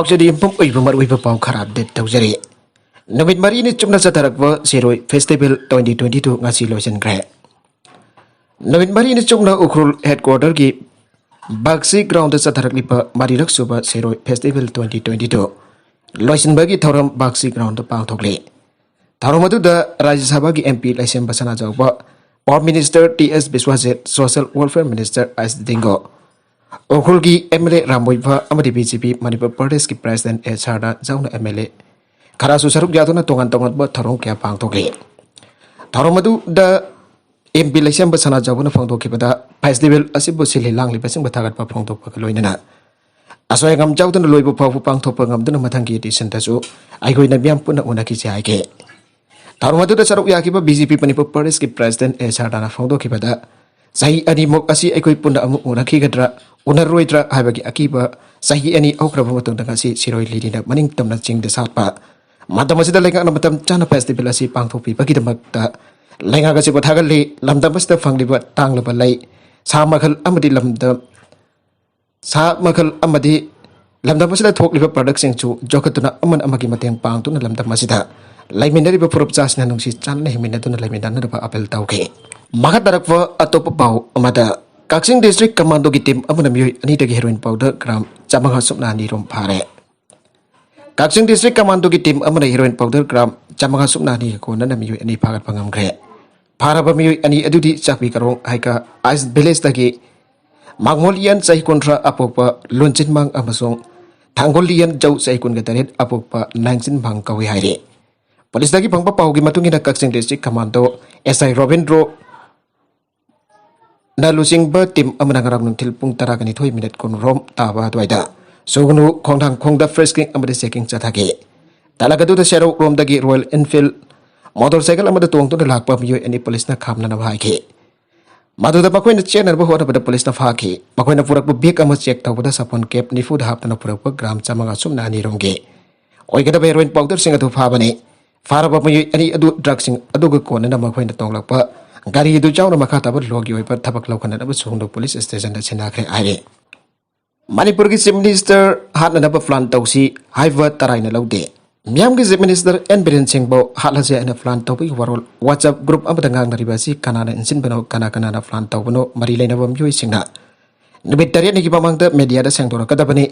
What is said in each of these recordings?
ꯄꯥꯎꯆꯗꯤ ꯌꯨꯝꯐꯝ ꯑꯣꯏꯕ ꯃꯔꯨꯑꯣꯏꯕ ꯄꯥꯎ ꯈꯔ ꯑꯞꯗꯦꯠ ꯇꯧꯖꯔꯤ꯫ ꯅꯨꯃꯤꯠ ꯃꯔꯤꯅꯤ ꯆꯨꯞꯅ ꯆꯠꯊꯔꯛꯄ ꯁꯤꯔꯣꯏ ꯐꯦꯁꯇꯤꯚꯦꯜ 2022 ꯉꯁꯤ ꯂꯣꯏꯁꯤꯟꯈ꯭ꯔꯦ꯫ ꯅꯨꯃꯤꯠ ꯃꯔꯤꯅꯤ ꯆꯨꯞꯅ ꯎꯈ꯭ꯔꯨꯜ ꯍꯦꯗꯀ꯭ꯋꯥꯔꯇꯔꯒꯤ ꯕꯥꯛꯁꯤ ꯒ꯭ꯔꯥꯎꯟꯗ ꯆꯠꯊꯔꯛꯂꯤꯕ ꯃꯔꯤꯔꯛ ꯁꯨꯕ ꯁꯤꯔꯣꯏ ꯐꯦꯁꯇꯤꯚꯦꯜ 2022 ꯂꯣꯏꯁꯤꯟꯕꯒꯤ ꯊꯧꯔꯝ ꯕꯥꯛꯁꯤ ꯒ꯭ꯔꯥꯎꯟꯗ ꯄꯥꯡꯊꯣꯛꯂꯤ꯫ ꯊꯧꯔꯝ ꯑꯗꯨꯗ ꯔꯥꯖ꯭य ꯁꯚꯥꯒꯤ MP ꯂꯩꯁꯦꯝꯕ ꯁꯅꯥꯖꯥꯎꯕ, power minister T.S. Biswajit, social welfare minister S. Dingo, Ukhrul MLA रामोइफा BJP मणिपुर प्रदेश की प्रेसिडेंट ए सारदा जाउना MLA खरासु सरुक यादुना तोंगन तोंगन थौरम क्या पांगथोकले। थौरम अदुदा MP लैसेम्ब सना जाउना फांगथोखिबदा फेस्टिवल असिबु सिलि लांग्लिबसिंग बथागतपा फांगथोकपा लोइनना असोयगम जाउदुना लोइबु फावु पांगथोकपा ngамदुना मथंगी एडिशन तसु आइगोइना बियाम पुना उनाखि जायके। थौरम अदुदा सरुक याखिबा BJP मणिपुर प्रदेश की प्रेसिडेंट ए सारदाना फांगथोखिबदा सही अनिमुक असि अखोइ पुना अमु उनाखिगद्रा उनरोइद्रा हाइबगी अकीबा सही अनि औख्रबा मतुंगदा ngasi सिरोइ लिरिना मनिंग तमना चिंगदा सातपा मातम असिदा लेंगाना मतम चाना फेस्टिवल असि पांगथोकपिबगिदमक्ता लेंगागसि बथागलि लमदमसदा फंगलिबा तांगलबा लै सा मखल अमदि लमदमसदा थोकलिबा प्रोडक्टसिंगचु जोखतुना अमन अमगी मतेंग पांगतुना लमदमसदा लाइमिनरिबा फुरुपचासना नुंसि चानना हिमिनदुना लाइमिनदनबा अपील तौखे। मखदरकवा अतोप पाउ अमदा काक्सिंग डिस्ट्रिक्ट कमांडो की टीम अमना मियोइ अनिदगी हेरोइन पाउडर ग्राम चामंगा सुपना निरोम फारे। काक्सिंग डिस्ट्रिक्ट कमांडो की टीम अमना हेरोइन पाउडर ग्राम चामंगा सुपना नि कोनना मियोइ अनि फागत पंगमग्रे। फारबा मियोइ अनि अदुदि चाकपी करों हाइका आइस विलेज तगी मांगोलियन सही कोंट्रा अपोपा लुनचिन मांग अमसों थांगोलियन जौ सही कोनगा तरेट अपोपा नांगचिन भांग कवि हाइरे। पुलिस तगी फंगपा पाउगी मतुंगिना Kakching district commando SI Robindro नालुसिंग टीम अमनांगराग नुंथिल पुंग 12 मिनट कोनरोम ताबा द्वाइदा सुगनु खोंथांग खोंगदा फ्रेस्किंग अमदे चेकिंग चथागे तालागदुदा शेरो रोमदगी रॉयल एनफील्ड मोटरसाइकिल अमदा तोंगतुना लाकपा मियोइ अनि पुलिसना खामना भाइखे मदुदा मखोइना चेनरबा होरबदा पुलिसना फाखे मखोइना पुरकबा बेग अमा चेक तौबदा सफोन कैप निफुदा हापना पुरकबा ग्राम चामंगा सुमना निरोमगे ओइगदबा हेरोइन पाउडर सिंग अदु फाबने फारबा मियोइ अनि अदु ड्रग्सिंग अदुगा कोनना मखोइना तोंगलकपा गाड़ी दु चाउना मखा तब लोगी ओइपर थबक लौखनब सुंगदो पुलिस स्टेशन दा छिनाखरे आइरे। मणिपुर की चीफ मिनिस्टर हातनब प्लान तौसी हाइवा तराइना लौदे मियाम की चीफ मिनिस्टर एन बिरेन सिंहबो हातलसे अन प्लान तौबी वरोल WhatsApp ग्रुप अमदा ngangnariबasi कानाना इनसिनबनो काना प्लान तौबनो मरि लेनब मियोइ सिंगना निमित 8 नि ममंगदा मीडिया दा सेंगदोरकदबनी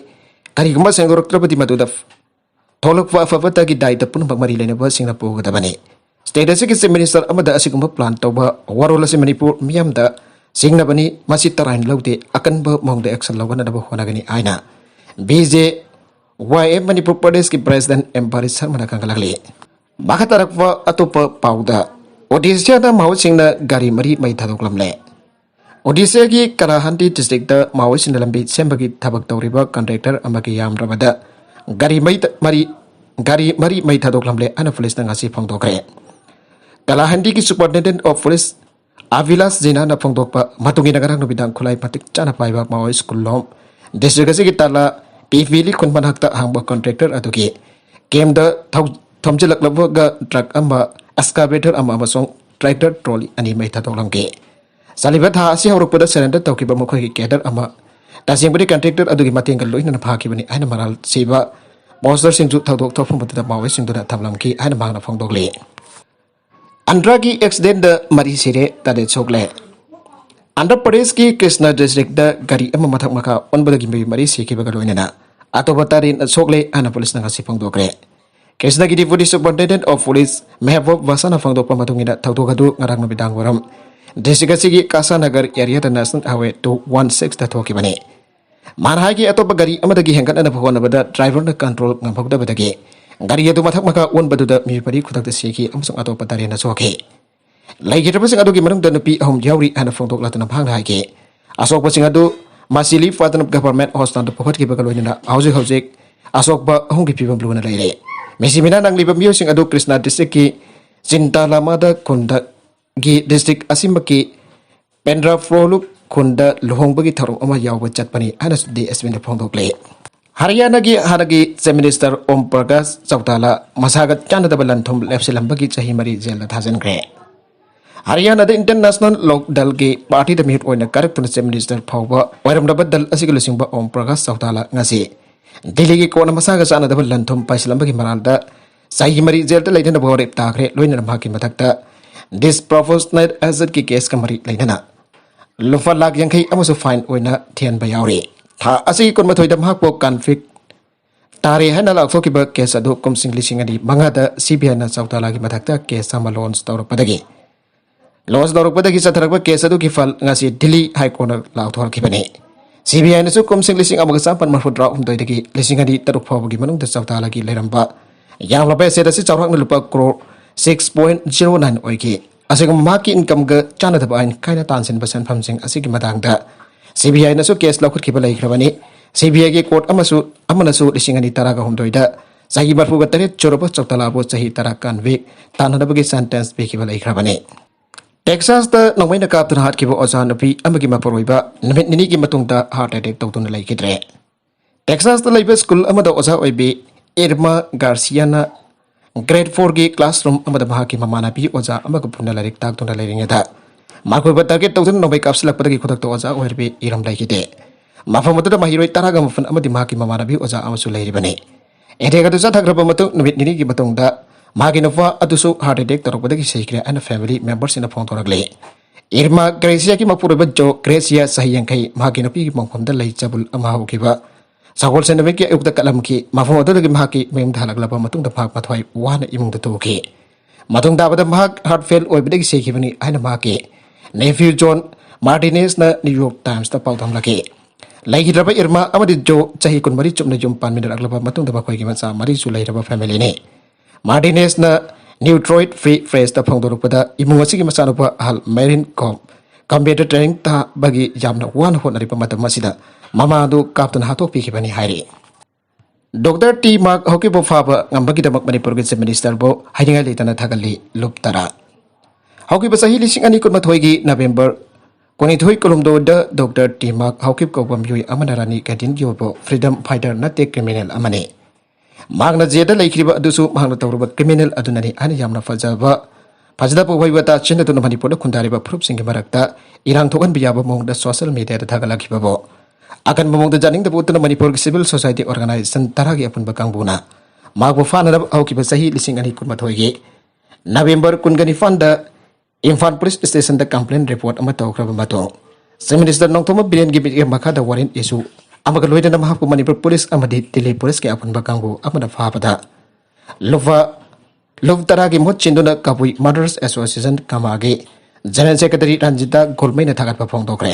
करिगुमा सेंगदोरक्त्रबदि मदुदा थोलकवा अफबतगी दायित्व पुनमक मरि लेनब सिंगना पुगदबनी। स्टेट की चीफ मिनिस्टर अमदा असिगुम्बा प्लान तौबा वरोल असे मणिपुर मियामदा सिंगनबनी मसि तराइन लौदे अकनब मोंगदा एक्शन लौगनब होनागनी आइना BJYM मणिपुर प्रदेश की प्रेसिडेंट M. Paris शर्मा कंगलगले। मखतरकवा अतोप पाउदा ओडिशा माओसिंगना गाड़ी मरी मई थादोकलमले। ओडिशा की कराहंडी डिस्ट्रिक्ट माओसिंग लंबी सेंबगी थबक तौरिबा कॉन्ट्रैक्टर अमगी यामरबदा गाड़ी मरी मई थादोकलमले अन पुलिसना ngasi फोंदोकरे। कलाहंडी की सुपरिटेंडेंट ऑफ पुलिस अविलास जिना न फोंदोकपा मतुंगी नगरंग नुबिदांग खुलाई मतिक चाना पाइबा माओ स्कूल लोम डिस्ट्रिक्ट की ताला पीवीली खुनबनहक्ता हांगबा कॉन्ट्रैक्टर अदुगी केम द थमजिलकलबगा ट्रक अमा एक्सकावेटर अमा अमसों ट्रैक्टर ट्रॉली अनि मई थादोकलमगे सालिबा था असि हौरकपदा सरेंडर तौकिबा मखोइगी केडर अमा तासिंगबदी कॉन्ट्रैक्टर अदुगी मतेंग लोइना फाखिबनी आइना मराल सिबा पोस्टर सिंजु थौदोक थौफुमबदा माओ सिंदुना थमलमकी आइना मांगना फोंदोकले। आंध्रा की एक्सीडेंट मरी सिरे तदे सोगले। आंध्र प्रदेश की कृष्णा डिस्ट्रिक्ट गाड़ी मथक मखा ओनबदगी मरी सिखिबगा लोइनना अतोबा तारिन सोगले आना पुलिस ngasi फोंदोकरे। कृष्णा की deputy superintendent of police Mehboob वसाना फोंदोकपा मतुंगिना थौदोगदु ngarang nubidang waram डिस्ट्रिक्ट की कासानगर एरिया दा नेशनल हाईवे 216 दा थोकिबने मानहाई की अतोबा गाड़ी अमदगी हेंगतना होनबदा ड्राइवर न कंट्रोल ngambogdabadagi गाड़ी अदु मथक मखा ओनबदुदा मिपरी खुदकता सिखि अमसुंग अतोपा तारेना सोखे लाइगिरबसिंग अदुगी मनुंगदा नुपी अहम यावरी आना फोंदोकलातना भांगना हाइके असोकबसिंग अदु मासिली फादन गवर्नमेंट हॉस्पिटल पुखटकिबगा लोइना हौजिक असोकबा अहमगी फिबम लुना लेरे मेसिमिना नांगलिबा मियोसिंग अदु कृष्णा डिस्ट्रिक्ट की चिंतालामादा खुंदा गी डिस्ट्रिक्ट असिमकी पेंड्रा फ्लोलुक खुंदा लुहोंगबगी थरो अमा यावबा चटपनी आना DSP ने फोंदोकले। हरियाणा की हानगी चीफ मिनिस्टर ओम प्रकाश चौटाला मसागत चानदब लंथुम लेप्सिलंबगी चही मरी जेल थाजनग्रे। हरियाणा इंटरनेशनल लोक दल की पार्टी मीट करक्तुन चीफ मिनिस्टर फाउबा ओरमदब दल असिग लुसिंगबा Om Prakash Chautala ngasi Delhi ki kona masaga sana da lanthum paislamba ki maralda sahi mari jelta leidana bore takre loina ma ki matakta disproportionate asset ki case kamari leidana lufa lak yang kai amusu fine oina thian bayauri tha asi kon mathoi dam hak po conflict tare hana lak foki ba case adu komsing lising ani mangada CBI na sautala ki matakta case sama launch tawra padagi launch tawra padagi satharak ba case adu ki fal ngasi Delhi high court lak thor ki bane CBI na su komsing lising amaga sampan marfudra dagi lising ani taruk phawgi manung da sautala ki leramba yang labe se da si chawrak na lupa crore 6.09 oiki asing maki income ga chana da bain kaina tansin basan phamsing asigi madang da CBI na su case lakhut ki balai khrabani CBI ki court amana su lising ani taraga humdoi da sahi barfu ga tare choroba chawtala bo sahi tarakan week tanana bagi sentence be ki balai khrabani Texas da nongmai na kap tan hat ki bo ozan api amagi maporoiba namit nini ki matungda heart attack tawtun lai kidre Texas da laiba school amada oza oibi Irma Garcia na grade 4 ki classroom amada mahaki mamana pi oza amaga punna larik tak tun lai ringa Marco ba target tawtun nongbai kapslak padagi khodak to oza oirbi iram lai kide mafamatu da mahiroi taraga mafan amadi mahaki mamana pi oza amasu lai ribani Edega tu sathak raba matu namit nini ki matungda Magi Nova adusu heart attack tarokbadagi sekre and family members in a phone toragle Irma Gracia ki mapurba jo Gracia sahiyang kai magi napi ki mangpamda lai chabul ama hokiba sagol sename ki ukta kalam ki mafamada gi magi mem dhalaglaba matung da phak mathwai wana imung da toki matung da bada mahak heart fail oibadagi sekibani aina magi nephew John Martinez na New York Times ta pautam laki Lagi raba Irma amadi jo chahi kun mari chupna jum pan minute aglaba matung da bakoi gi mansa mari su lai raba family ne Martinez na Neutroid Free Phrase ta phongdorukpada imung asigi masanupa hal Marine combat training ta bagi jamna wan honari pamatam masida mama adu captain hatok pikibani hairi Dr. T. Mark hoki bo faba ngambagi damak Manipur Git Minister bo haidinga leitana thagali luptara hoki basahi lising ani kun mathoigi November koni thoi kolumdo da Dr. T. Mark hoki ko bamyui amanarani kadin yobo freedom fighter na te criminal amane Magna Jeda laikriba adusu mahangna tawruba criminal adunani ani yamna fajada po waibata chinda tunu Manipur da khundariba proof singi marakta irang thokan biyaba mongda social media da thagalakiba bo akan mamongda janing da putuna Manipur civil society organization taragi apun bakangbuna magbo fana da aukiba sahi lising ani kunma thoigi November kungani fanda Imphal police station da complaint report ama tawkraba mato Minister nongthoma biren gibi makha da warrant issue amaga loida na mahapku Manipur police amadi Delhi police ke apun bakangbu amada fapada lov taragi mot chinduna kapui murderers association kamage general secretary Ranjita Golmai na thagat phong dokre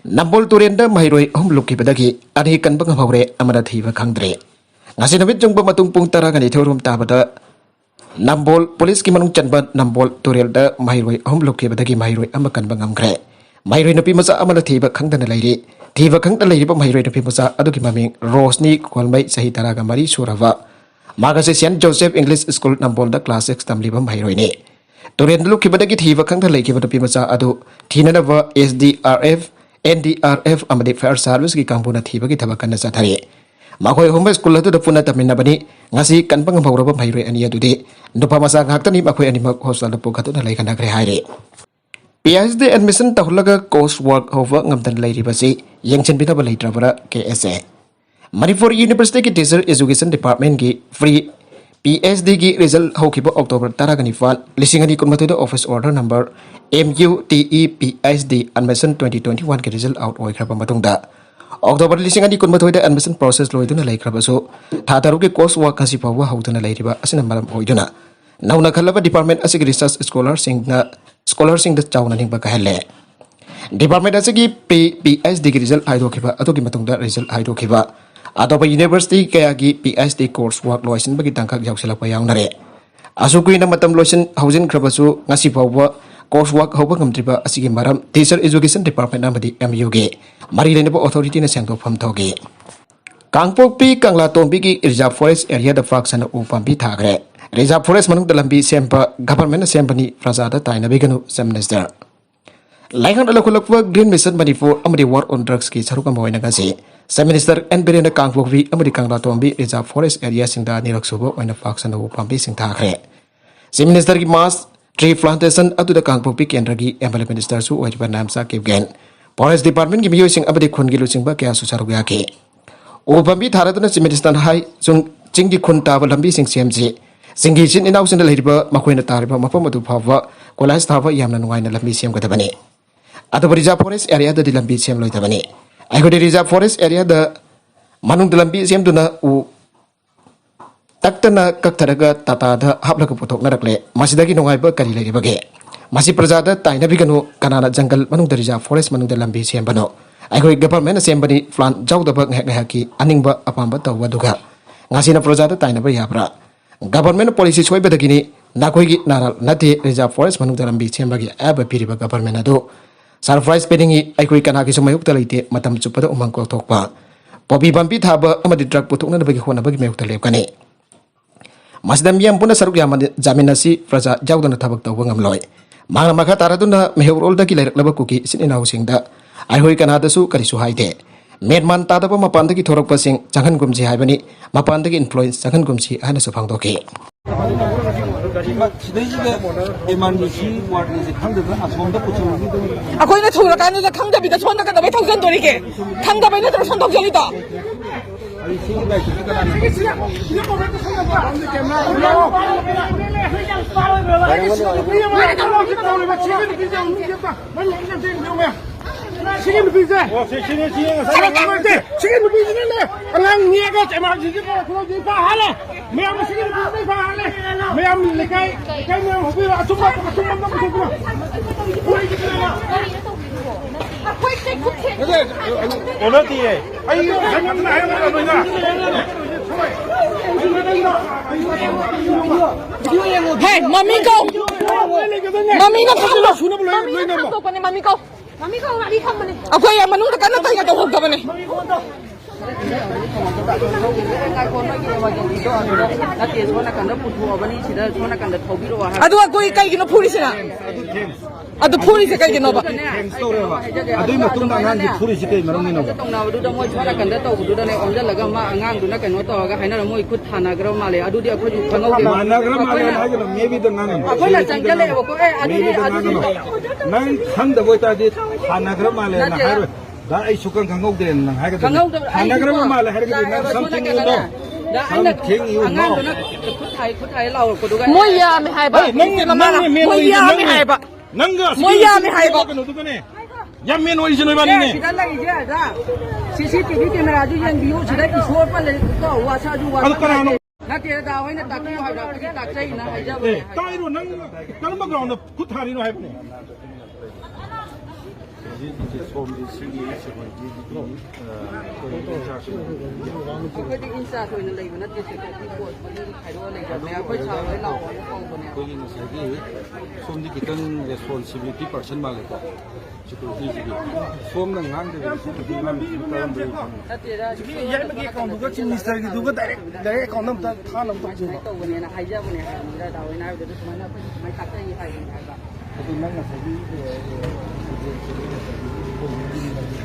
Nambol turenda mahiroi hom lukki badagi ani kan bang hawre amada thiba khangdre ngasi nabit jungba matung pung taragani thorum tabada Nambol police ki manung chanba Nambol turelda mahiroi hom lukki badagi mahiroi amakan bangam kre mahiroi napi masa amada thiba khangdana lairi Thiba khang ta leiriba mahiroi na pimasa aduki maming Rosni Kolmai sahi taraga mari surava magase St. Joseph English School Nambol da class 6 tamliba mahiroi ne Toren lu kibadagi thiba khang ta leikiba ta pimasa adu thinanaba SDRF NDRF amadi fire service ki kambuna thiba ki thabakan na sathari makhoi home school atu da puna taminna bani ngasi kanpang bhauraba mahiroi ani adu de nupa masa ngaktani makhoi ani mak hostel da pokatu na leikana kre haire PhD admission tahulaga course work over ngamdan lairibasi yangchen bina balai trabara KSA Manipur University ki teacher education department ki free PhD ki result hokiba October taragani fal lisingani kunmatu da office order number MUTE PhD admission 2021 ki result out oi khraba matungda October lisingani kunmatu da admission process loiduna laikrabaso thataru ki course work kasi pawa hauduna lairiba asina maram oiduna nauna khalaba department asigi research scholar sing da chawna ning ba kahelle department asigi PhD ki result haido khiba atoki matungda result haido khiba adoba university kaya gi PhD course work loisin bagi tangkak yausela pa yaunare asukui na matam loisin housing khrabasu ngasi pawwa course work hoba ngamtriba asigi maram teacher education department amadi MUG mari leneba authority na sengdo pham thoge Kangpokpi Kangla Tombi ki reserve forest area da fraction upambi thagre Reserve Forest manung dalambi sempa government sempani prasada taina biganu minister. Laikhan alakulakwa Green Mission Manipur amadi war on drugs ki saruka mawaina kasi. Minister and Birena Kangpokwi amadi Kangla Tombi Reserve Forest area singda niraksubo waina faksana upambi sing thagre. Minister ki mass tree plantation atu da Kangpokpi kendra ki MLA minister su wajba namsa kipgen. Forest Department ki miyo sing amadi khungi lusing ba kya susaruga ki. ꯎ ꯄꯥꯝꯕꯤ ꯊꯥꯔꯗꯨꯅ chip ꯃꯤꯅꯤꯁꯇꯔꯅ ꯍꯥꯏ ꯆꯤꯡꯒꯤ ꯈꯨꯟ ꯇꯥꯕ ꯂꯝꯕꯤꯁꯤꯡ ꯁꯦꯝꯁꯤ ꯆꯤꯡꯒꯤ ꯏꯆꯤꯟ ꯏꯅꯥꯎꯁꯤꯡꯗ ꯂꯩꯔꯤꯕ ꯃꯈꯣꯏꯅ ꯇꯥꯔꯤꯕ ꯃꯐꯝ ꯑꯗꯨ ꯐꯥꯎꯕ ꯀꯣꯂꯥꯏꯁ ꯊꯥꯕ ꯌꯥꯝꯅ ꯅꯨꯡꯉꯥꯏꯅ ꯂꯝꯕꯤ ꯁꯦꯝꯒꯗꯕꯅꯤ ꯑꯗꯨꯕꯨ ꯔꯤꯖꯥꯔꯚ ꯐꯣꯔꯦꯁ ꯑꯦꯔꯤꯌꯥꯗꯗꯤ ꯂꯝꯕꯤ ꯁꯦꯝꯂꯣꯏꯗꯕꯅꯤ ꯑꯩꯈꯣꯏꯗꯤ ꯔꯤꯖꯥꯔꯚ ꯐꯣꯔꯦꯁ ꯑꯦꯔꯤꯌꯥꯗ ꯃꯅꯨꯡꯗ ꯂꯝꯕꯤ ꯁꯦꯝꯗꯨꯅ ꯎ ꯇꯛꯇꯅ ꯀꯛꯊꯔꯒ ꯇꯥꯇꯥꯗ ꯍꯥꯞꯂꯒ ꯄꯨꯊꯣꯛꯅꯔꯛꯂꯦ ꯃꯁꯤꯗꯒꯤ ꯅꯨꯡꯉꯥꯏꯕ ꯀꯔꯤ ꯂꯩꯔꯤꯕꯒꯦ ꯃꯁꯤ प्रजाꯗ ꯇꯥꯏꯅꯕꯤꯒꯅꯨ ꯀꯅꯥꯅ ꯖꯪꯒꯜ ꯃꯅꯨꯡꯗ ꯔꯤꯖꯥर्व ꯐꯣरेस्ट ꯃꯅꯨꯡꯗ ꯂꯝꯕꯤ ꯁꯦꯝꯕꯅꯣ ꯑꯩꯈꯣꯏ ꯒꯚꯔꯟꯃꯦꯟꯠꯅ ꯁꯦꯝꯕꯅꯤ ꯄ꯭ꯂꯥꯟ ꯌꯥꯎꯗꯕ ꯉꯥꯏꯍꯥꯛꯀꯤ ꯑꯅꯤꯡꯕ ꯑꯄꯥꯝꯕ ꯇꯧꯕꯗꯨꯒ ꯉꯥꯁꯤꯅ प्रजाꯗ ꯇꯥꯏꯅꯕ ꯌꯥꯕ꯭ꯔꯥ ꯒꯚꯔꯟꯃꯦꯟꯠ ꯄꯣꯂꯤꯁꯤ ꯁꯣꯏꯕꯗꯒꯤꯅꯤ ꯅꯈꯣꯏꯒꯤ ꯅꯥꯔꯥꯜ ꯅꯠꯇꯦ ꯔꯤꯖꯥर्व ꯐꯣरेस्ट ꯃꯅꯨꯡꯗ ꯂꯝꯕꯤ ꯁꯦꯝꯕꯒꯤ ꯑꯌꯥꯕ ꯄꯤꯔꯤꯕ ꯒꯚꯔꯟꯃꯦꯟꯠ ꯑꯗꯨ ꯁꯔꯄ꯭राꯏꯖ ꯄꯤꯅꯤꯡꯉꯤ ꯑꯩꯈꯣꯏ ꯀꯅꯥꯒꯤꯁꯨ ꯃꯥꯌꯣꯛꯇ ꯂꯩꯇꯦ ꯃꯇꯝ ꯆꯨꯞꯄꯗ ꯎꯃꯪ ꯀꯣꯛꯊꯣꯛꯄ ꯄꯣꯄꯤ ꯄꯥꯝꯕꯤ ꯊꯥꯕ ꯑꯃꯗꯤ ꯗ꯭ꯔꯒ ꯄꯨꯊꯣꯛꯅꯕꯒꯤ ꯍꯣꯠꯅꯕꯒꯤ ꯃꯥꯌꯣꯛꯇ ꯂꯦꯞꯀꯅꯤ ꯃꯁꯤꯗ ꯃꯤꯌꯥꯝ ꯄꯨꯟꯅ ꯁꯔꯨꯛ ꯌꯥꯃꯤꯟꯅꯁꯤ प्रजा ꯌꯥꯎꯗꯅ ꯊꯕꯛ ꯇꯧꯕ ꯉꯝꯂꯣꯏ ꯃꯥꯡꯅ ꯃꯈꯥ ꯇꯥꯔꯗꯨꯅ ꯃꯩꯍꯧꯔꯣꯜꯗꯒꯤ ꯂꯩꯔꯛꯂꯕ ꯀꯨꯀꯤ ꯏꯆꯤꯟ ꯏꯅꯥꯎꯁꯤꯡꯗ ꯑꯩꯈꯣꯏ ꯀꯅꯥꯗꯁꯨ ꯀꯔꯤꯁꯨ ꯍꯥꯏꯗꯦ ꯃꯦꯟꯃꯥꯟ ꯇꯥꯗꯕ ꯃꯄꯥꯟꯗꯒꯤ ꯊꯣꯔꯛꯄꯁꯤꯡ ꯆꯪꯍꯟꯒꯨꯝꯁꯤ ꯍꯥꯏꯕꯅꯤ ꯃꯄꯥꯟꯗꯒꯤ ꯏꯟꯐ꯭ꯂꯨꯌꯦꯟꯁ ꯆꯪꯍꯟꯒꯨꯝꯁꯤ ꯍꯥꯏꯅꯁꯨ ꯐꯣꯡꯗꯣꯛꯈꯤ ꯑꯩꯈꯣꯏꯅ ꯊꯨꯔꯀꯥꯟꯗꯨꯗ ꯈꯪꯗꯕꯤꯗ ꯁꯣꯝꯗ ꯀꯩꯗꯧꯕꯩ ꯊꯧꯖꯟꯗꯣꯔꯤꯒꯦ ꯈꯪꯗꯕꯩ ꯅꯠꯇ꯭ꯔꯣ ꯁꯣꯝ ꯊꯧꯖꯜꯂꯤꯗꯣ Sige nupise. Sige nupise ne. Alang niya ka chama sige ko di pa hala. Mayam sige nupise pa hala. Mayam likai mo hobi asumma na ko. Ona tiye. Ay sangat na hayo na na. Hey, mami ko! Mami na kamo! Mami na kamo pa ni mami ko! Mami ko, mami ka man eh! Ako ay manong ka na tayo katawag ka man eh! Ado ako kay ginapuri sila. Ado puri sa kay ginaba. Ado yung matong na ngang puri si kay marami na. Tong na du da mo chwana kan da to du da ne on da laga ma angang du na kan to ga haina mo ikut thana gra ma le adu di ako ju khangau de Mana gra ma le ha ga maybe da ngang. ako na changjale ko adu di nang khang da boy ta di thana gra ma le na ha da ai sukan khangau de nang ha ga thana gra ma le ha ga nang something you know. da aina angang du na khut thai lau ko du ga Mo ya mi hai ba. Mo ya mi hai ba. Nangga Mo ya mi hai ba. Yam men oi jino ba ni ne. sida lagi je da CCTV camera ju yan view sida isor pa le ko wa sa ju wa na te da wai na ta ki ha da ki ta chai na ha ja ba Tai ro nang nang ba ground khut thari no hai ne. ko di insa to ina lai na te se ko ti ko ni khai ro lai da me ko cha wai lau ko ko ne ꯑꯩꯈꯣꯏꯒꯤ ꯉꯁꯥꯏꯒꯤ ꯁꯣꯝꯗꯤ ꯈꯤꯇꯪ responsibility person ꯃꯥꯜꯂꯦꯀꯣ ꯁꯦꯀꯨꯔꯤꯇꯤꯁꯤꯒꯤ ꯁꯣꯝꯅ ꯉꯥꯡꯗꯕꯤꯗꯤ security ꯉꯥꯡꯕꯗꯤ ꯀꯔꯝꯕ na te da Yai bagi account duga chief minister gi duga direct account nam ta thana nam ta sai to ne na hai ja ne da da wai na da su na ko mai ta kai hai hai ba adu nang ngasagi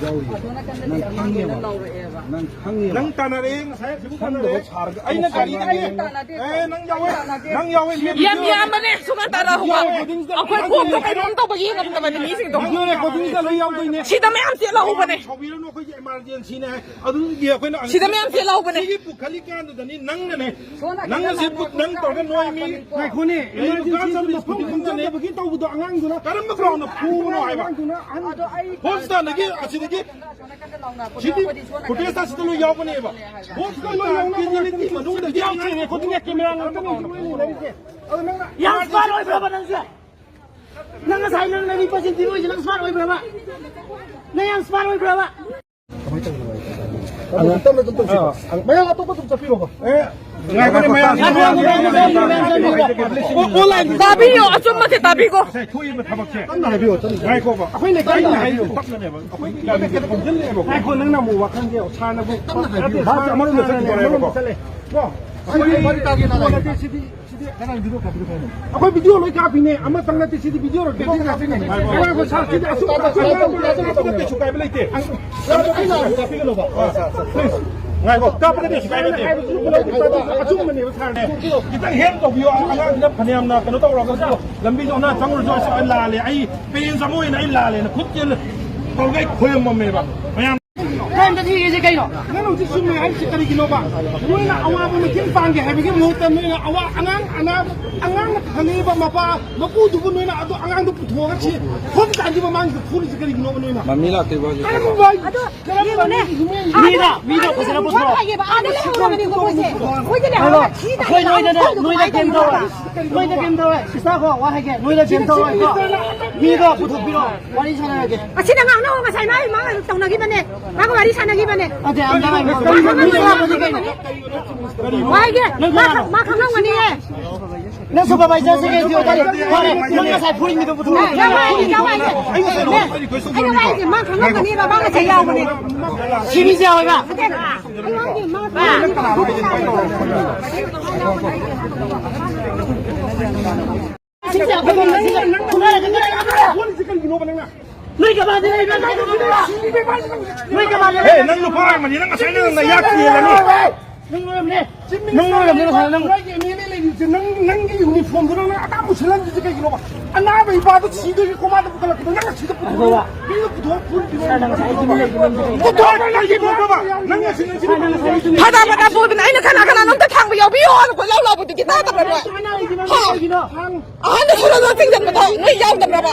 aduna kan da amang na lau re ba nang khangi nang tanare ngasai sibu tanare charga aina kari nang yawe Yam yam ne suman tara huwa. Ako'y ko ko kay mong to bagi ngam naman ni sing to. video recording sa lo yaw to ne Sida may am sila ho ba ne? chawiro no ko emergency ne adu gi akoy na Sida may am sila ho ba ne? sigi pukhali kan da ni nang ne nang se puk nang to ga noi mi kai khone emergency ko phum ne bagi to bu angang duna karam ma ground phu no ai ba ado ai hosta nagi asidagi Sidi, kutia sa sito lo yaw ko niya ba? Boss ko lo yaw kiniliti manung da yaw kini ko tinga kamera ng Yang smart oy berapa nang siya? Nang sa ilang nalipasin tiro silang smart oy berapa? Na yang smart oy berapa? ang tama to ang maya ka to pa sa piro ko ngay ko ni maya Tabi yo asum ma se tabi ko. sai thui ba thabak che ang nabi to ngay ko ba akoy ne kai na hai tak na ne ba akoy ka ne ke pom jil ne ba ngay ko nang na mu wa kan ge cha na bu ba sa amaro ne sa ko ne ba bo akoy bari ta ge na la sidi kana video ka video ka akoy video loi ka pine ama tang na ti sidi video ro video ka pine akoy ko sa sidi asu ka ko chu kai ba lai te ang ai na ka pine lo ba ngay ko ka pa ne chu kai ba te asu ma ne ba sa ne kitang hen to video ang na phaniam na kano to ro ka lambi jo na chang ro jo sa la le ai pin sa mo ina ai la le na khut je to gai khoy mo me ba mayam time that he is again. Nang uji sumai hai sekali kilo ba. Noi na awa ba mungkin panggil hai begini mau tem noi na awa angang kali ba mapa mapu tu pun noi na ado angang tu putua kan sih. Kau tak jadi memang tu pun sekali kilo noi na. Mami lah tiba je. Aku baik. Mida pasal apa semua? Ada le orang ni kau boleh. Kau jadi Hello. awak cita. Kau noi dah game dah. Noi dah game dah. Sisa kau wah hai ke? Noi dah game dah. Mida putuk biro. Wali sana lagi. Asyik nak nak orang saya mai mang tahu lagi mana. Aku hari sana lagi mana. Ada anda mai. Wah ke? Mak kamu ni eh. Nang supervisor sige dia tadi. Nang saya puri mi tu putuk. Jawai. Ayo mak kamu ni bapa nak saya awak ni. Sini siapa ba? Noi ke mana ni? Noi ke mana? Hei, nang lupa ai mani nang asal nang nayak dia lah ni. Nang uniform tu nang ada musuhan je kayak gini ba. Anak ibadah tu sih tu koma tu kalau kita nang sih tu putua. Ini putua pun di mana? Putua nang lagi putua ba? Nang sih. Ada pada pun ini kan nonton tang biar biar aku lau betul kita tak berapa. Anda sudah nanti jangan betul. Ni jauh tak berapa.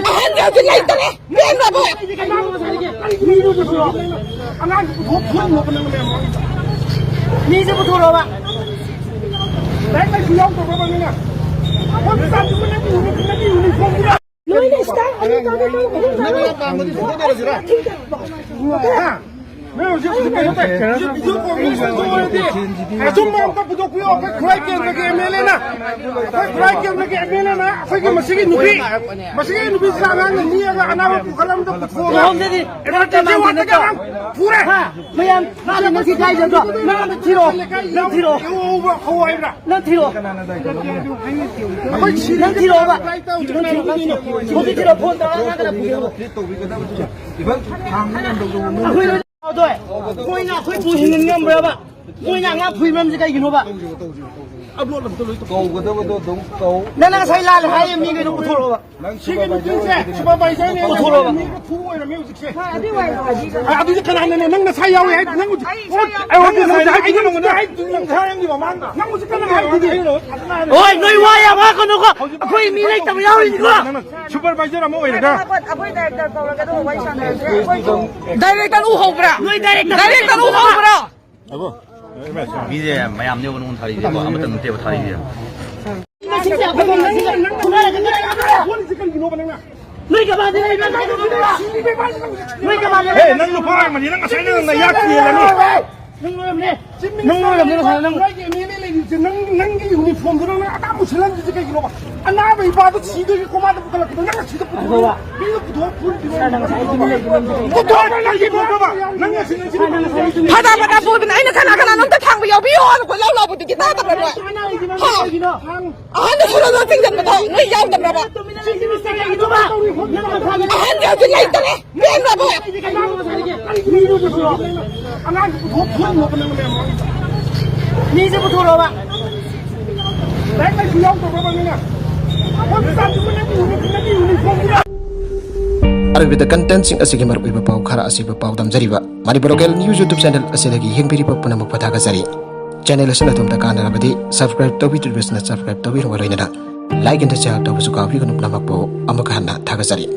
Anda tu lain tak le. Biar berapa. Anak putua pun mau kena memang. Ni je putuk lo ba? Baik baik siang tu berapa ni? Apa tak cuma nanti uniform dia. Noi ni style ada tak ada. Memang dia suka itu. Itu komisi tu ada. Cuma apa putuk kuyo, apa kerai ke MLA na. Apa kerai ke MLA na. Apa ke masih nubi sangat ni agak anak kalam tu putuk. Hom jadi. Itu jiwa kita pura. Mayam, mana masih kaya jatuh? Mana tiro? Nang tiro. Hawa ibra. Nang tiro. Apa sih? Nang tiro ba? Mesti tiro pun tak nak kena punya. Iban hang ni yang dulu. Aku tu, kau ingat kau punya ngam berapa? Kau ingat ngap punya ngam sekai gino ba? Kau betul kau. Nang saya lalu hai mi gino betul ba? Sige ni je. Supervisor ni. Betul ba? Puwa na music se. Ada wai lagi. Abi je kana nang na sayau ai nang. Ai wa dia sai ai nang na ai nang sayang di ba nang music kana ai di. Oi, noi waya ba kau nuko? Aku ini lagi tak tahu ini ko. Supervisor mo ai da. Director uhobra. Noi direct. Director uhobra. 이제 마음 내고는 다리지 뭐 아무튼 때부 다리지. Noi ke mana ni? Noi ke mana? Hei, nang lupa ai mani nang asal nang nayak dia lah ni. Nang uniform tu nang ada musuhan je kayak gini ba. Anak ibadah sih tu koma tu kalau kita nang sih tu putua. Ini putua pun di mana? Putua nang lagi putua ba. Nang sih. Ada pada pun ini kan nonton tang biar biar aku lau betul kita tak berapa. Anda sudah nanti jangan betul. Ni jauh tak berapa. Anda tu lain tak le. Biar berapa. Anak putua pun mau kena memang. Ni je betul lo ba? Baik baik siang tu berapa ni? Apa tak cuma nanti uniform dia. Arabida content sing asigi marbi pau khara asiba pau dam jariba Manipur local news YouTube channel asidagi hengbiri papuna mapatha ga jari channel asina tumta kana rabadi subscribe tobi tu besna subscribe tobi ro loina da like and share tobi su ka bi kunu namak po amaka hanna thaga jari